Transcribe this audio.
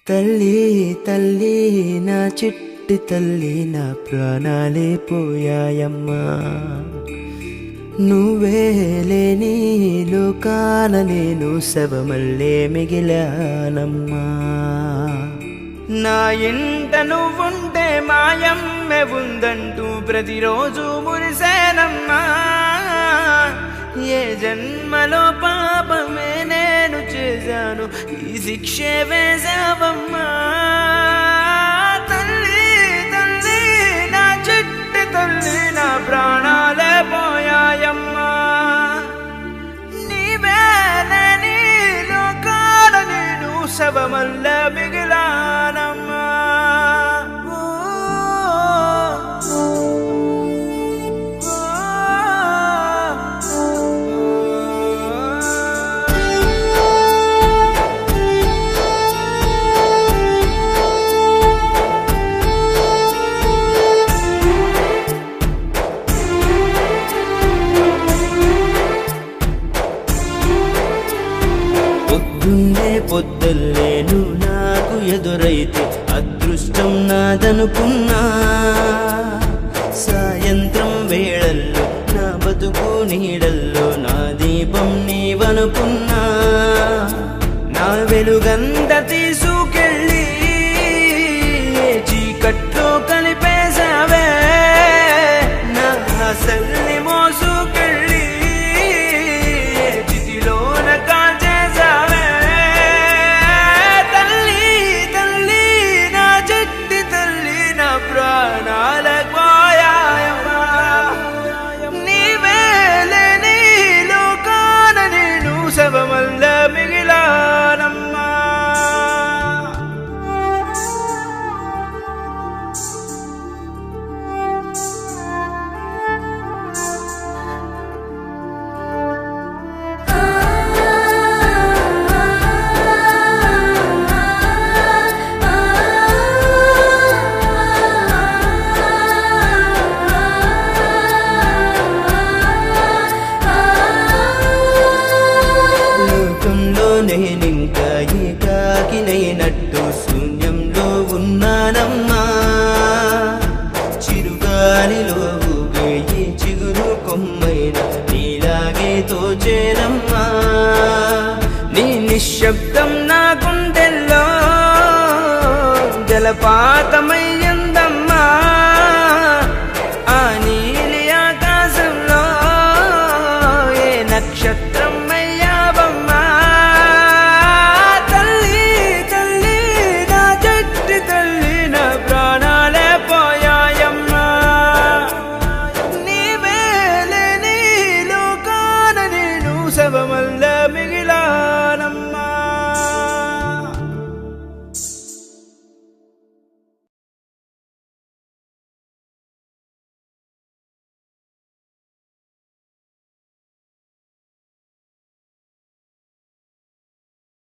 తల్లి తల్లి నా చిట్టి తల్లి నా ప్రాణాలే పోయాయమ్మా నువ్వే లేని లోకాన నేను శవమల్లే మిగిలానమ్మా నా ఇంట నువ్వుంటే మాయమ్మె ఉందంటూ ప్రతిరోజు మురిసేనమ్మా ఏ జన్మలో పాపమే నేను చేశాను ఈ శిక్షే వేశావమ్మా తల్లి తల్లి నా చిట్టి తల్లి నా ప్రాణాలే పోయాయమ్మా నీవే లేని లోకాల నేను శవమల్ల మిగిలానమ్మా పొద్దుల్లేను నాకు ఎదురైతే అదృష్టం నాదనుకున్నా సాయంత్రం వేళల్లో నా బతుకు నీడల్లో నా దీపం నీవనుకున్నా నా వెలుగంత తీసుకెళ్ళి చీకట్లో కలిపేశావే నా ఆశల్ని మోసుకెళ్ళి చితిలోన కాల్చేశావే శవమల్ల మిగిలానమ్మా నేనింకా ఏకాకినైనట్టు శూన్యంలో ఉన్నానమ్మా చిరుగాలిలో ఊగే ఈ చిగురు కొమ్మైన నీలాగే తోచేనమ్మా నీ నిశ్శబ్దం నా గుండెల్లో జలపాతమై